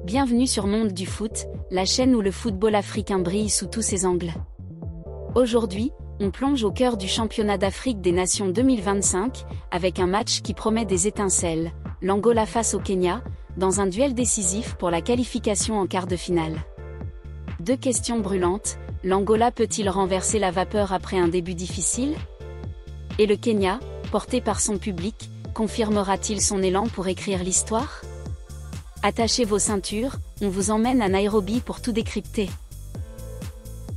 Bienvenue sur Monde du Foot, la chaîne où le football africain brille sous tous ses angles. Aujourd'hui, on plonge au cœur du championnat d'Afrique des Nations 2025, avec un match qui promet des étincelles, l'Angola face au Kenya, dans un duel décisif pour la qualification en quart de finale. Deux questions brûlantes, l'Angola peut-il renverser la vapeur après un début difficile? Et le Kenya, porté par son public, confirmera-t-il son élan pour écrire l'histoire? Attachez vos ceintures, on vous emmène à Nairobi pour tout décrypter.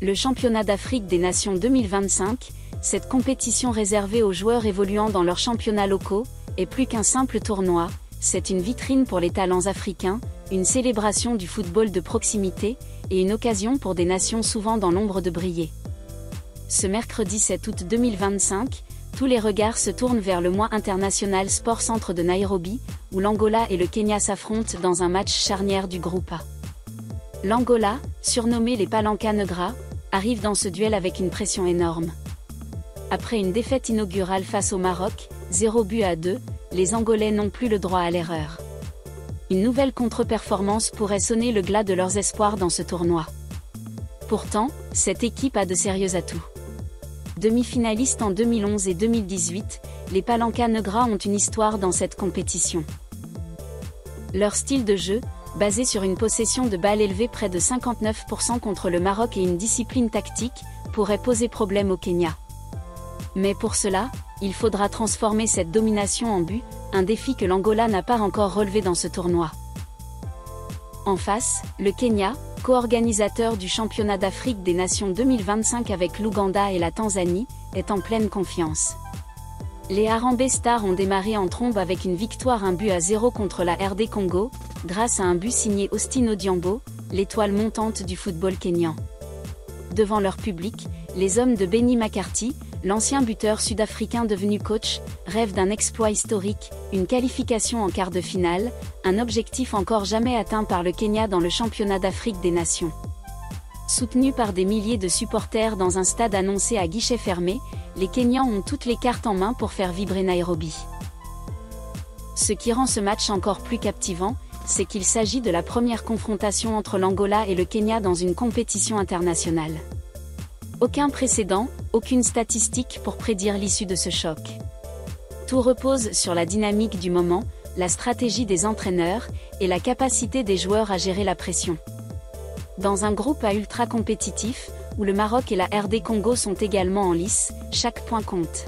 Le championnat d'Afrique des Nations 2025, cette compétition réservée aux joueurs évoluant dans leurs championnats locaux, est plus qu'un simple tournoi, c'est une vitrine pour les talents africains, une célébration du football de proximité, et une occasion pour des nations souvent dans l'ombre de briller. Ce mercredi 7 août 2025, tous les regards se tournent vers le mois international Sport Centre de Nairobi, où l'Angola et le Kenya s'affrontent dans un match charnière du groupe A. L'Angola, surnommé les Palanca Negras, arrive dans ce duel avec une pression énorme. Après une défaite inaugurale face au Maroc, 0-2, les Angolais n'ont plus le droit à l'erreur. Une nouvelle contre-performance pourrait sonner le glas de leurs espoirs dans ce tournoi. Pourtant, cette équipe a de sérieux atouts. Demi-finalistes en 2011 et 2018, les Palanca Negras ont une histoire dans cette compétition. Leur style de jeu, basé sur une possession de balle élevée près de 59% contre le Maroc et une discipline tactique, pourrait poser problème au Kenya. Mais pour cela, il faudra transformer cette domination en but, un défi que l'Angola n'a pas encore relevé dans ce tournoi. En face, le Kenya, co-organisateur du championnat d'Afrique des Nations 2025 avec l'Ouganda et la Tanzanie, est en pleine confiance. Les Harambee Stars ont démarré en trombe avec une victoire 1-0 contre la RD Congo, grâce à un but signé Austin Odhiambo, l'étoile montante du football kényan. Devant leur public, les hommes de Benni McCarthy, l'ancien buteur sud-africain devenu coach, rêvent d'un exploit historique, une qualification en quart de finale, un objectif encore jamais atteint par le Kenya dans le championnat d'Afrique des Nations. Soutenus par des milliers de supporters dans un stade annoncé à guichet fermé, les Kenyans ont toutes les cartes en main pour faire vibrer Nairobi. Ce qui rend ce match encore plus captivant, c'est qu'il s'agit de la première confrontation entre l'Angola et le Kenya dans une compétition internationale. Aucun précédent, aucune statistique pour prédire l'issue de ce choc. Tout repose sur la dynamique du moment, la stratégie des entraîneurs, et la capacité des joueurs à gérer la pression. Dans un groupe A ultra compétitif, où le Maroc et la RD Congo sont également en lice, chaque point compte.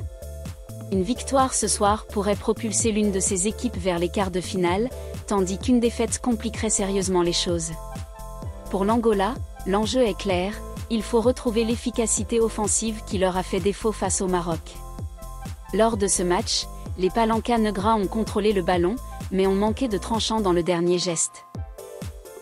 Une victoire ce soir pourrait propulser l'une de ces équipes vers les quarts de finale, tandis qu'une défaite compliquerait sérieusement les choses. Pour l'Angola, l'enjeu est clair, il faut retrouver l'efficacité offensive qui leur a fait défaut face au Maroc. Lors de ce match, les Palanca Negras ont contrôlé le ballon, mais ont manqué de tranchant dans le dernier geste.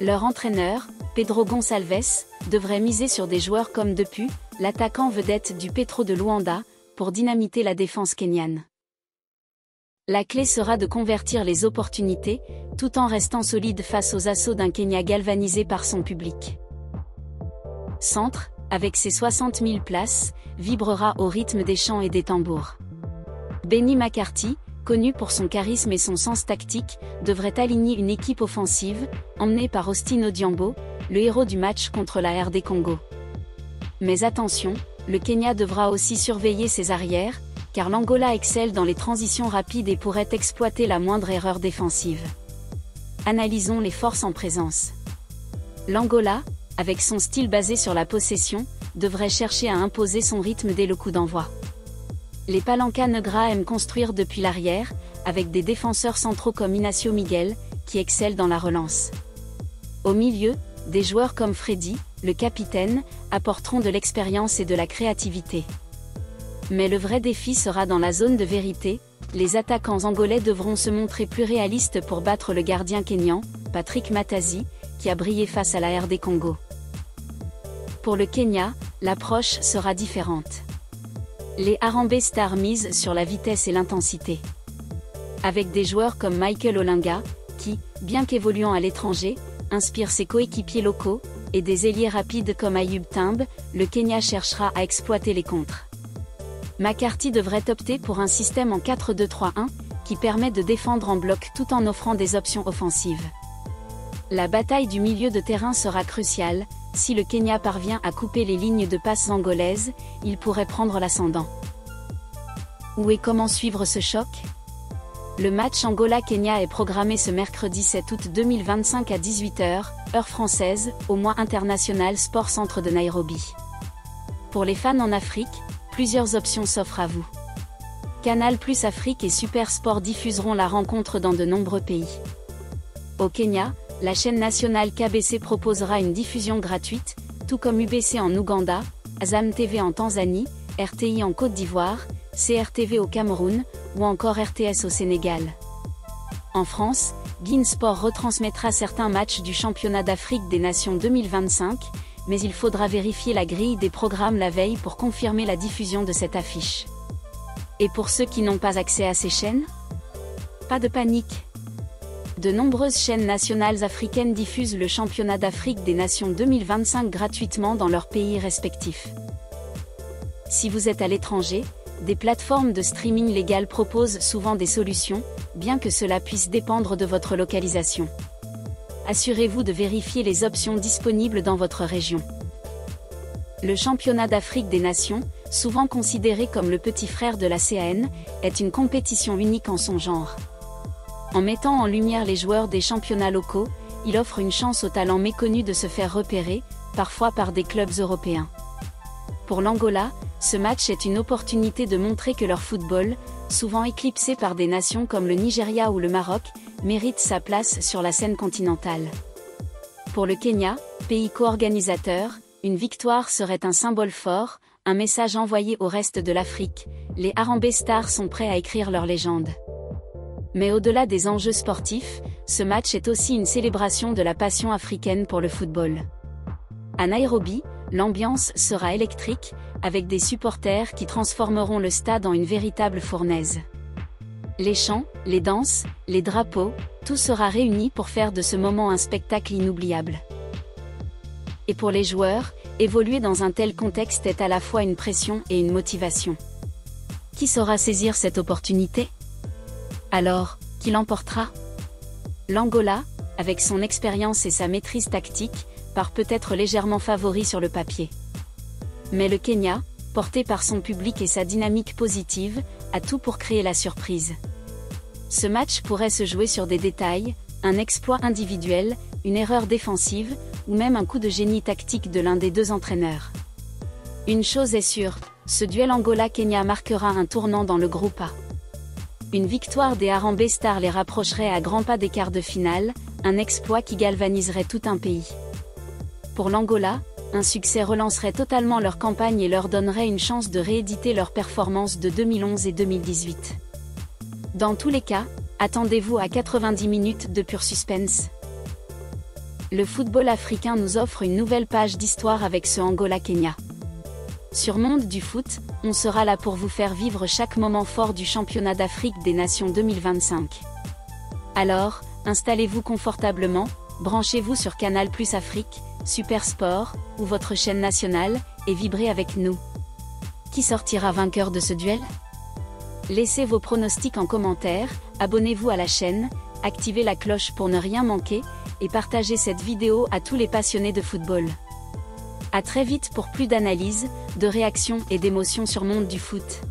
Leur entraîneur, Pedro Gonçalves, devrait miser sur des joueurs comme Depu, l'attaquant vedette du Petro de Luanda, pour dynamiter la défense kenyane. La clé sera de convertir les opportunités, tout en restant solide face aux assauts d'un Kenya galvanisé par son public. Centre, avec ses 60 000 places, vibrera au rythme des chants et des tambours. Benni McCarthy, connu pour son charisme et son sens tactique, devrait aligner une équipe offensive, emmenée par Austin Odhiambo, le héros du match contre la RD Congo. Mais attention, le Kenya devra aussi surveiller ses arrières, car l'Angola excelle dans les transitions rapides et pourrait exploiter la moindre erreur défensive. Analysons les forces en présence. L'Angola, avec son style basé sur la possession, devrait chercher à imposer son rythme dès le coup d'envoi. Les Palanca Negras aiment construire depuis l'arrière, avec des défenseurs centraux comme Inacio Miguel, qui excellent dans la relance. Au milieu, des joueurs comme Freddy, le capitaine, apporteront de l'expérience et de la créativité. Mais le vrai défi sera dans la zone de vérité, les attaquants angolais devront se montrer plus réalistes pour battre le gardien kényan, Patrick Matazi, qui a brillé face à la RD Congo. Pour le Kenya, l'approche sera différente. Les Harambee Stars misent sur la vitesse et l'intensité. Avec des joueurs comme Michael Olinga, qui, bien qu'évoluant à l'étranger, inspire ses coéquipiers locaux, et des ailiers rapides comme Ayub Timbe, le Kenya cherchera à exploiter les contres. McCarthy devrait opter pour un système en 4-2-3-1, qui permet de défendre en bloc tout en offrant des options offensives. La bataille du milieu de terrain sera cruciale. Si le Kenya parvient à couper les lignes de passe angolaises, il pourrait prendre l'ascendant. Où et comment suivre ce choc? Le match Angola-Kenya est programmé ce mercredi 7 août 2025 à 18h, heure française, au Moi International Sport Centre de Nairobi. Pour les fans en Afrique, plusieurs options s'offrent à vous. Canal+ Afrique et Super Sport diffuseront la rencontre dans de nombreux pays. Au Kenya, la chaîne nationale KBC proposera une diffusion gratuite, tout comme UBC en Ouganda, Azam TV en Tanzanie, RTI en Côte d'Ivoire, CRTV au Cameroun, ou encore RTS au Sénégal. En France, beIN Sport retransmettra certains matchs du Championnat d'Afrique des Nations 2025, mais il faudra vérifier la grille des programmes la veille pour confirmer la diffusion de cette affiche. Et pour ceux qui n'ont pas accès à ces chaînes? Pas de panique. De nombreuses chaînes nationales africaines diffusent le Championnat d'Afrique des Nations 2025 gratuitement dans leurs pays respectifs. Si vous êtes à l'étranger, des plateformes de streaming légales proposent souvent des solutions, bien que cela puisse dépendre de votre localisation. Assurez-vous de vérifier les options disponibles dans votre région. Le Championnat d'Afrique des Nations, souvent considéré comme le petit frère de la CAN, est une compétition unique en son genre. En mettant en lumière les joueurs des championnats locaux, il offre une chance aux talents méconnus de se faire repérer, parfois par des clubs européens. Pour l'Angola, ce match est une opportunité de montrer que leur football, souvent éclipsé par des nations comme le Nigeria ou le Maroc, mérite sa place sur la scène continentale. Pour le Kenya, pays co-organisateur, une victoire serait un symbole fort, un message envoyé au reste de l'Afrique. Les Harambee Stars sont prêts à écrire leur légende. Mais au-delà des enjeux sportifs, ce match est aussi une célébration de la passion africaine pour le football. À Nairobi, l'ambiance sera électrique, avec des supporters qui transformeront le stade en une véritable fournaise. Les chants, les danses, les drapeaux, tout sera réuni pour faire de ce moment un spectacle inoubliable. Et pour les joueurs, évoluer dans un tel contexte est à la fois une pression et une motivation. Qui saura saisir cette opportunité? Alors, qui l'emportera? L'Angola, avec son expérience et sa maîtrise tactique, part peut-être légèrement favori sur le papier. Mais le Kenya, porté par son public et sa dynamique positive, a tout pour créer la surprise. Ce match pourrait se jouer sur des détails, un exploit individuel, une erreur défensive, ou même un coup de génie tactique de l'un des deux entraîneurs. Une chose est sûre, ce duel Angola-Kenya marquera un tournant dans le groupe A. Une victoire des Harambee Stars les rapprocherait à grands pas des quarts de finale, un exploit qui galvaniserait tout un pays. Pour l'Angola, un succès relancerait totalement leur campagne et leur donnerait une chance de rééditer leurs performances de 2011 et 2018. Dans tous les cas, attendez-vous à 90 minutes de pur suspense. Le football africain nous offre une nouvelle page d'histoire avec ce Angola-Kenya. Sur Monde du Foot, on sera là pour vous faire vivre chaque moment fort du Championnat d'Afrique des Nations 2025. Alors, installez-vous confortablement, branchez-vous sur Canal+ Afrique, Super Sport, ou votre chaîne nationale, et vibrez avec nous. Qui sortira vainqueur de ce duel? Laissez vos pronostics en commentaire, abonnez-vous à la chaîne, activez la cloche pour ne rien manquer, et partagez cette vidéo à tous les passionnés de football. À très vite pour plus d'analyses, de réactions et d'émotions sur Monde du Foot.